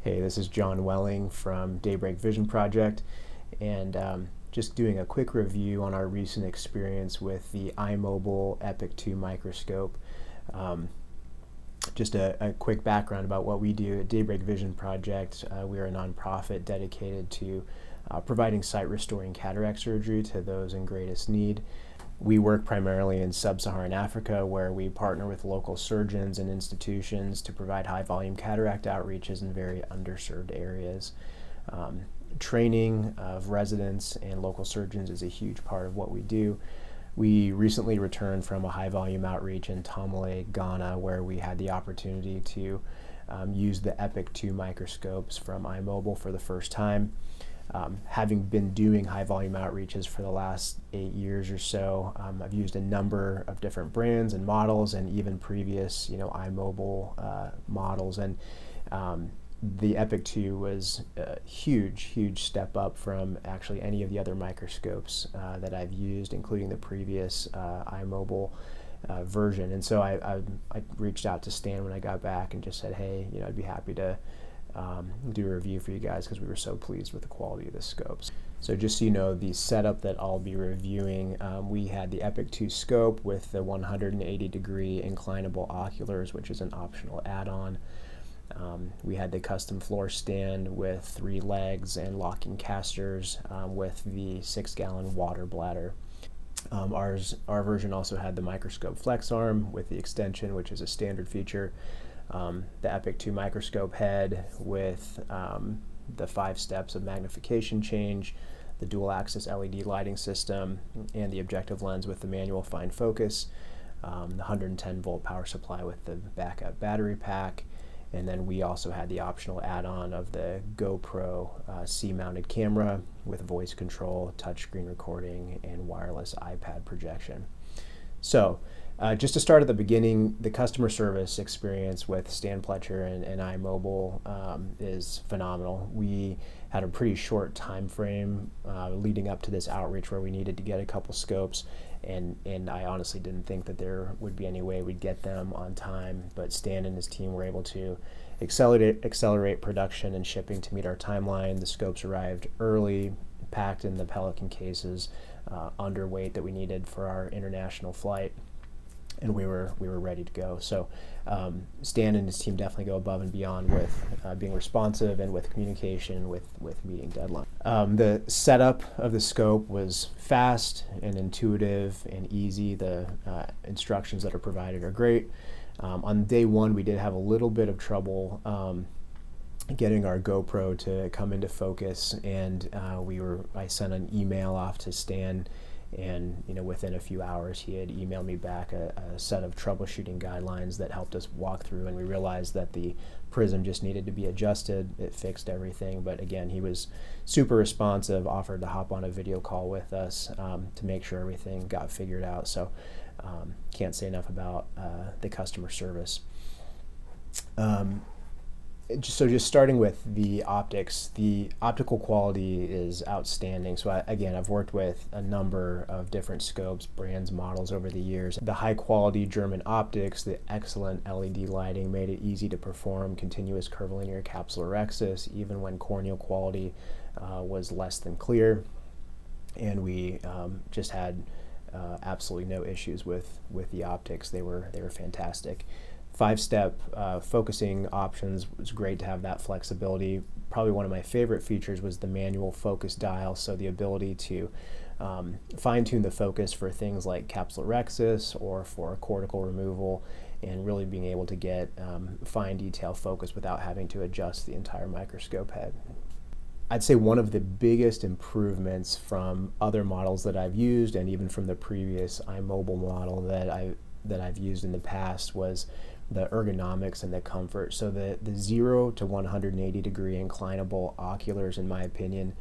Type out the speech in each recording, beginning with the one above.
Hey, this is John Welling from Daybreak Vision Project, and just doing a quick review on our recent experience with the EyeMobil Epic 2 microscope. Just a quick background about what we do at Daybreak Vision Project. We are a nonprofit dedicated to providing sight-restoring cataract surgery to those in greatest need. We work primarily in sub-Saharan Africa, where we partner with local surgeons and institutions to provide high-volume cataract outreaches in very underserved areas. Training of residents and local surgeons is a huge part of what we do. We recently returned from a high-volume outreach in Tamale, Ghana, where we had the opportunity to use the Epic 2 microscopes from EyeMobil for the first time. Having been doing high-volume outreaches for the last 8 years or so, I've used a number of different brands and models, and even previous, EyeMobil models, and the Epic 2 was a huge step up from actually any of the other microscopes that I've used, including the previous EyeMobil version. And so I reached out to Stan when I got back and just said, hey, I'd be happy to do a review for you guys because we were so pleased with the quality of the scopes. So just so you know, the setup that I'll be reviewing, we had the Epic 2 scope with the 180-degree inclinable oculars, which is an optional add-on. We had the custom floor stand with 3 legs and locking casters with the 6-gallon water bladder. Our version also had the microscope flex arm with the extension, which is a standard feature. The Epic 2 microscope head with the 5 steps of magnification change, the dual axis LED lighting system, and the objective lens with the manual fine focus, the 110 volt power supply with the backup battery pack, and then we also had the optional add-on of the GoPro C-mounted camera with voice control, touchscreen recording, and wireless iPad projection. So just to start at the beginning, the customer service experience with Stan Pletcher and EyeMobil is phenomenal. We had a pretty short time frame leading up to this outreach where we needed to get a couple scopes, and I honestly didn't think that there would be any way we'd get them on time, but Stan and his team were able to accelerate production and shipping to meet our timeline. The scopes arrived early, packed in the Pelican cases, underweight that we needed for our international flight, and we were ready to go. So Stan and his team definitely go above and beyond with being responsive and with communication with meeting deadline. The setup of the scope was fast and intuitive and easy. The instructions that are provided are great. On day one, we did have a little bit of trouble getting our GoPro to come into focus, and I sent an email off to Stan, and within a few hours he had emailed me back a set of troubleshooting guidelines that helped us walk through, and we realized that the prism just needed to be adjusted. It fixed everything, but again, he was super responsive, offered to hop on a video call with us to make sure everything got figured out. So can't say enough about the customer service. So just starting with the optics, the optical quality is outstanding. So I've worked with a number of different scopes, brands, models over the years. The high quality German optics, the excellent LED lighting made it easy to perform continuous curvilinear capsulorhexis, even when corneal quality was less than clear. And we just had absolutely no issues with the optics. They were fantastic. 5-step focusing options was great to have that flexibility. Probably one of my favorite features was the manual focus dial, so the ability to fine-tune the focus for things like capsulorhexis or for cortical removal, and really being able to get fine detail focus without having to adjust the entire microscope head. I'd say one of the biggest improvements from other models that I've used, and even from the previous EyeMobil model that I've used in the past, was the ergonomics and the comfort. So the 0 to 180 degree inclinable oculars, in my opinion,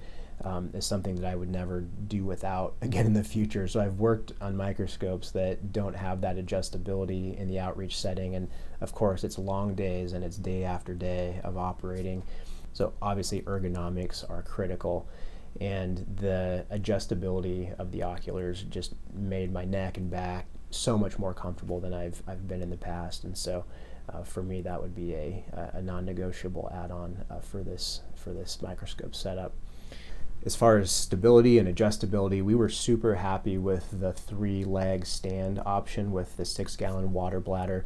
is something that I would never do without again in the future. So I've worked on microscopes that don't have that adjustability in the outreach setting, and of course it's long days and it's day after day of operating. So obviously ergonomics are critical, and the adjustability of the oculars just made my neck and back so much more comfortable than I've been in the past. And so for me, that would be a non-negotiable add-on for this microscope setup. As far as stability and adjustability, we were super happy with the 3-leg stand option with the 6-gallon water bladder.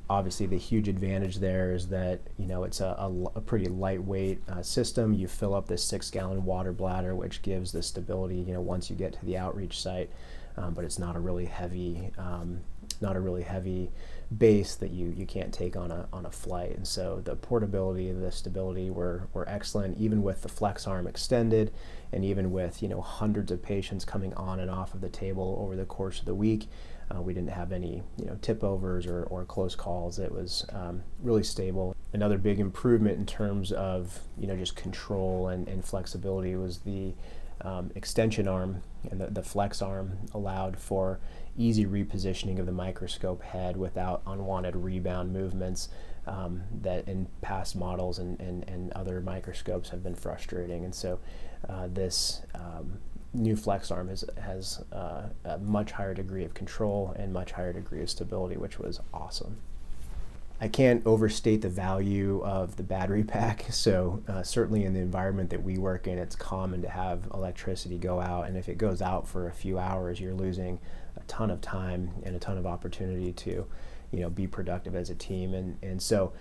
Obviously, the huge advantage there is that it's a pretty lightweight system. You fill up this 6-gallon water bladder, which gives the stability once you get to the outreach site, but it's not a really heavy base that you can't take on a flight. And so the portability and the stability were excellent, even with the flex arm extended, and even with hundreds of patients coming on and off of the table over the course of the week. We didn't have any tip overs or close calls. It was really stable. Another big improvement in terms of just control and flexibility was the extension arm, and the flex arm allowed for easy repositioning of the microscope head without unwanted rebound movements that in past models and other microscopes have been frustrating. And so this new flex arm has a much higher degree of control and much higher degree of stability, which was awesome. I can't overstate the value of the battery pack. So certainly in the environment that we work in, it's common to have electricity go out, and if it goes out for a few hours, you're losing a ton of time and a ton of opportunity to be productive as a team. And so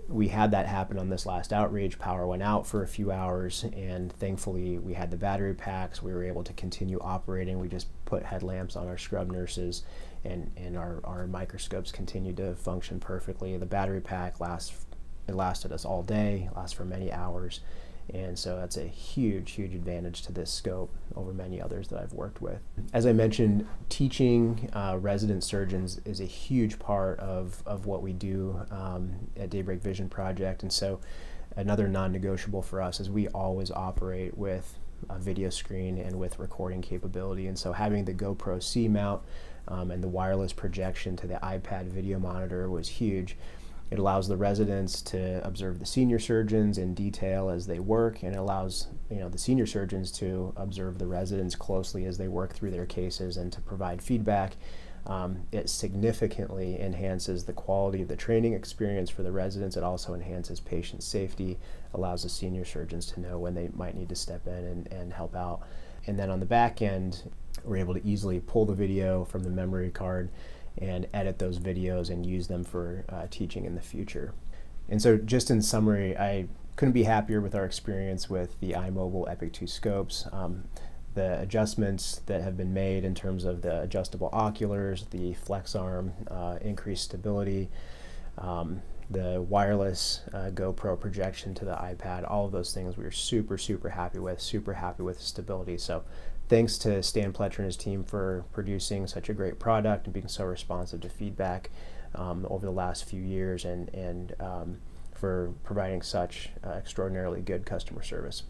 we had that happen on this last outreach. Power went out for a few hours, and thankfully we had the battery packs. We were able to continue operating. We just put headlamps on our scrub nurses, and our microscopes continued to function perfectly. The battery pack lasted us all day, lasts for many hours, and so that's a huge advantage to this scope over many others that I've worked with. As I mentioned, teaching resident surgeons is a huge part of what we do at Daybreak Vision Project, and so another non-negotiable for us is we always operate with a video screen and with recording capability. And so having the GoPro C mount and the wireless projection to the iPad video monitor was huge. It allows the residents to observe the senior surgeons in detail as they work, and it allows the senior surgeons to observe the residents closely as they work through their cases and to provide feedback. It significantly enhances the quality of the training experience for the residents. It also enhances patient safety, allows the senior surgeons to know when they might need to step in and help out. And then on the back end, we're able to easily pull the video from the memory card and edit those videos and use them for teaching in the future. And so just in summary, I couldn't be happier with our experience with the EyeMobil Epic 2 scopes. The adjustments that have been made in terms of the adjustable oculars, the flex arm, increased stability, the wireless GoPro projection to the iPad, all of those things we were super happy with stability. So thanks to Stan Pletcher and his team for producing such a great product and being so responsive to feedback over the last few years, and for providing such extraordinarily good customer service.